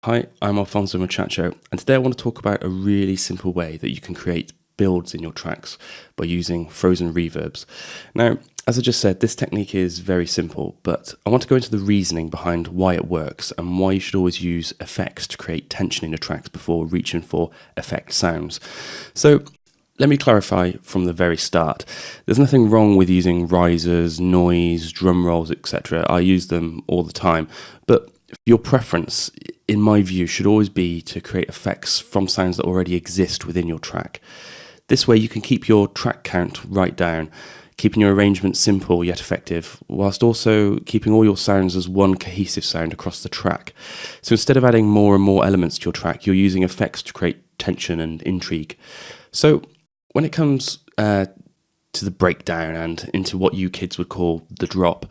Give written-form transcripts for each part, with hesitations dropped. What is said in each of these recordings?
Hi, I'm Alfonso Muchacho, and today I want to talk about a really simple way that you can create builds in your tracks by using frozen reverbs. Now, as I just said, this technique is very simple, but I want to go into the reasoning behind why it works and why you should always use effects to create tension in your tracks before reaching for effect sounds. So, let me clarify from the very start. There's nothing wrong with using risers, noise, drum rolls, etc. I use them all the time, but your preference, in my view, should always be to create effects from sounds that already exist within your track. This way you can keep your track count right down, keeping your arrangement simple yet effective, whilst also keeping all your sounds as one cohesive sound across the track. So instead of adding more and more elements to your track, you're using effects to create tension and intrigue. So when it comes to the breakdown and into what you kids would call the drop,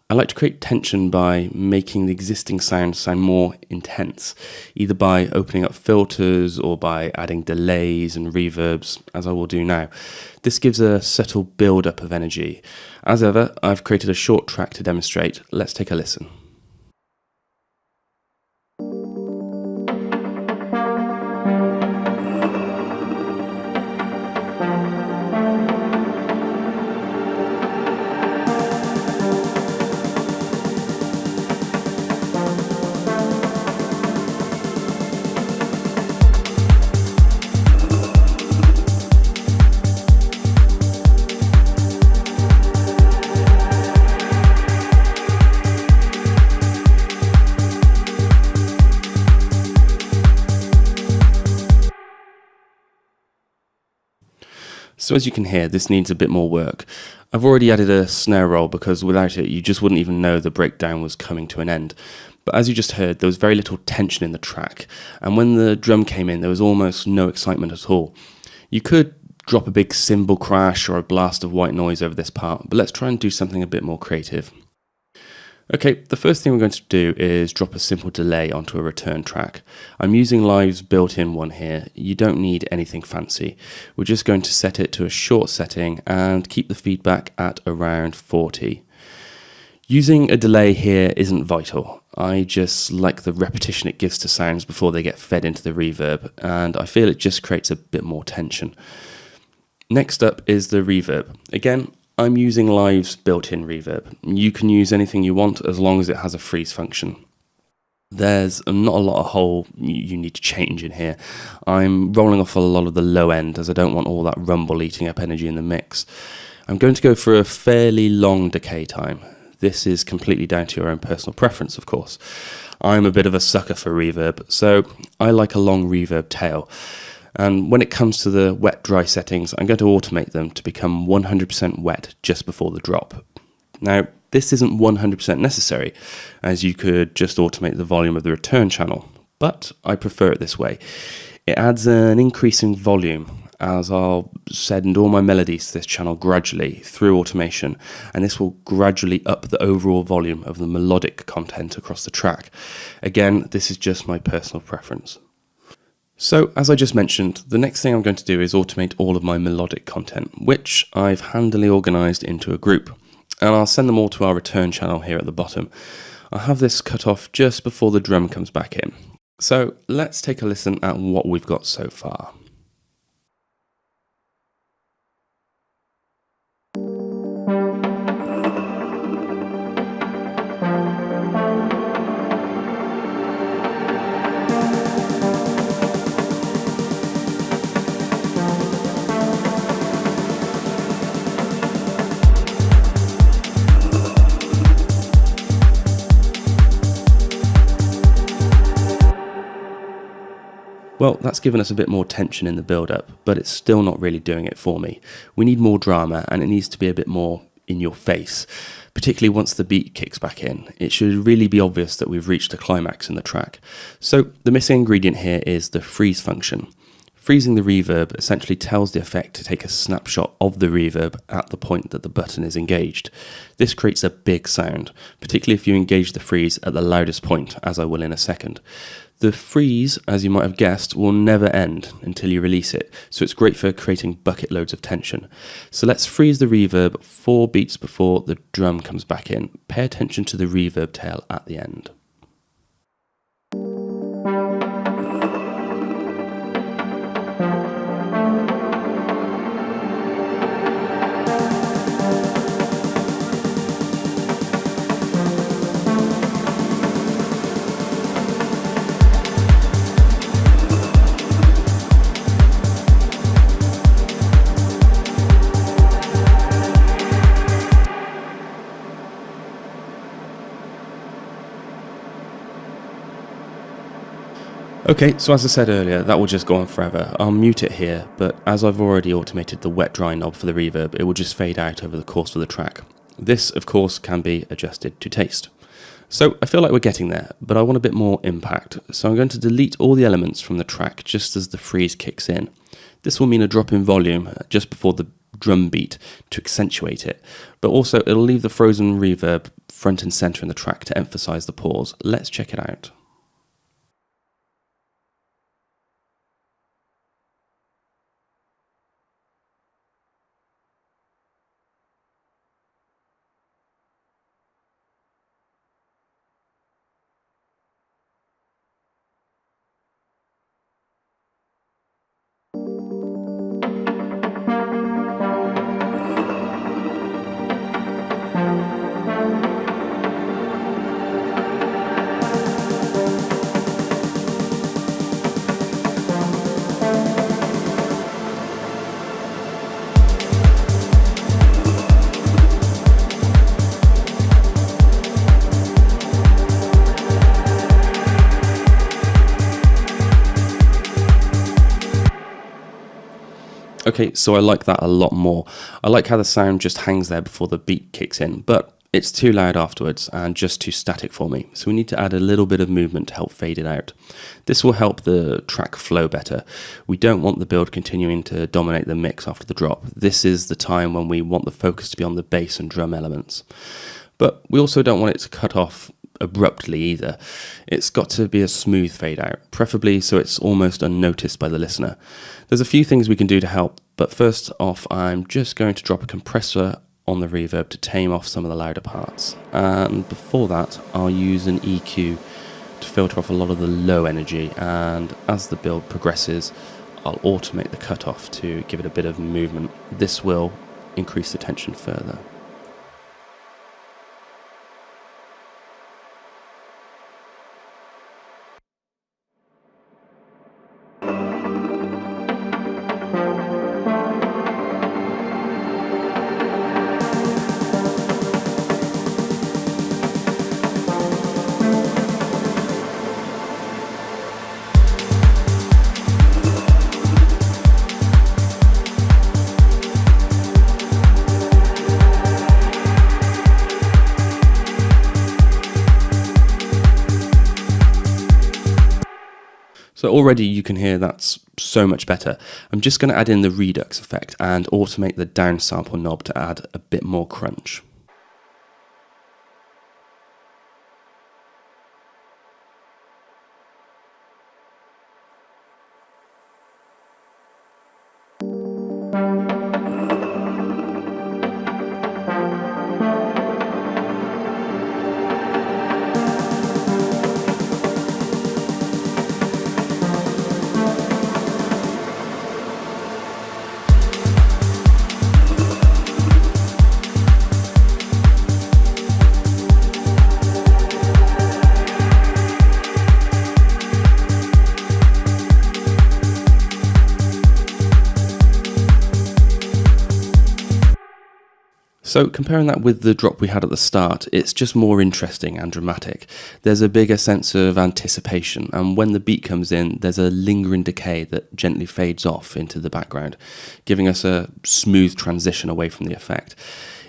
I like to create tension by making the existing sound more intense, either by opening up filters or by adding delays and reverbs, as I will do now. This gives a subtle build-up of energy. As ever, I've created a short track to demonstrate. Let's take a listen. So as you can hear, this needs a bit more work. I've already added a snare roll because without it, you just wouldn't even know the breakdown was coming to an end. But as you just heard, there was very little tension in the track, and when the drum came in, there was almost no excitement at all. You could drop a big cymbal crash or a blast of white noise over this part, but let's try and do something a bit more creative. Okay, the first thing we're going to do is drop a simple delay onto a return track. I'm using Live's built-in one here. You don't need anything fancy. We're just going to set it to a short setting and keep the feedback at around 40. Using a delay here isn't vital. I just like the repetition it gives to sounds before they get fed into the reverb, and I feel it just creates a bit more tension. Next up is the reverb. Again, I'm using Live's built-in reverb. You can use anything you want as long as it has a freeze function. There's not a lot of hole you need to change in here. I'm rolling off a lot of the low end as I don't want all that rumble eating up energy in the mix. I'm going to go for a fairly long decay time. This is completely down to your own personal preference, of course. I'm a bit of a sucker for reverb, so I like a long reverb tail. And when it comes to the wet-dry settings, I'm going to automate them to become 100% wet just before the drop. Now, this isn't 100% necessary, as you could just automate the volume of the return channel, but I prefer it this way. It adds an increasing volume, as I'll send all my melodies to this channel gradually through automation, and this will gradually up the overall volume of the melodic content across the track. Again, this is just my personal preference. So, as I just mentioned, the next thing I'm going to do is automate all of my melodic content, which I've handily organised into a group, and I'll send them all to our return channel here at the bottom. I'll have this cut off just before the drum comes back in. So, let's take a listen at what we've got so far. Well, that's given us a bit more tension in the build-up, but it's still not really doing it for me. We need more drama, and it needs to be a bit more in your face, particularly once the beat kicks back in. It should really be obvious that we've reached a climax in the track. So the missing ingredient here is the freeze function. Freezing the reverb essentially tells the effect to take a snapshot of the reverb at the point that the button is engaged. This creates a big sound, particularly if you engage the freeze at the loudest point, as I will in a second. The freeze, as you might have guessed, will never end until you release it, so it's great for creating bucket loads of tension. So let's freeze the reverb 4 beats before the drum comes back in. Pay attention to the reverb tail at the end. Okay, so as I said earlier, that will just go on forever. I'll mute it here, but as I've already automated the wet dry knob for the reverb, it will just fade out over the course of the track. This, of course, can be adjusted to taste. So I feel like we're getting there, but I want a bit more impact. So I'm going to delete all the elements from the track just as the freeze kicks in. This will mean a drop in volume just before the drum beat to accentuate it, but also it'll leave the frozen reverb front and center in the track to emphasize the pause. Let's check it out. Okay, so I like that a lot more. I like how the sound just hangs there before the beat kicks in, but it's too loud afterwards and just too static for me. So we need to add a little bit of movement to help fade it out. This will help the track flow better. We don't want the build continuing to dominate the mix after the drop. This is the time when we want the focus to be on the bass and drum elements. But we also don't want it to cut off abruptly either. It's got to be a smooth fade out, preferably so it's almost unnoticed by the listener. There's a few things we can do to help, but first off I'm just going to drop a compressor on the reverb to tame off some of the louder parts, and before that I'll use an EQ to filter off a lot of the low energy, and as the build progresses I'll automate the cutoff to give it a bit of movement. This will increase the tension further. So already you can hear that's so much better. I'm just going to add in the redux effect and automate the downsample knob to add a bit more crunch. So comparing that with the drop we had at the start, it's just more interesting and dramatic. There's a bigger sense of anticipation, and when the beat comes in, there's a lingering decay that gently fades off into the background, giving us a smooth transition away from the effect.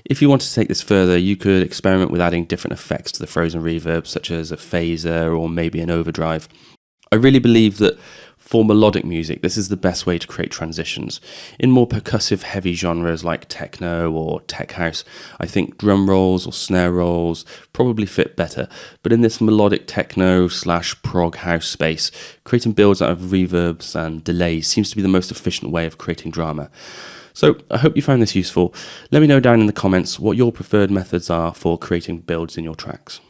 If you want to take this further, you could experiment with adding different effects to the frozen reverb, such as a phaser or maybe an overdrive. I really believe that for melodic music, this is the best way to create transitions. In more percussive heavy genres like techno or tech house, I think drum rolls or snare rolls probably fit better. But in this melodic techno / prog house space, creating builds out of reverbs and delays seems to be the most efficient way of creating drama. So I hope you found this useful. Let me know down in the comments what your preferred methods are for creating builds in your tracks.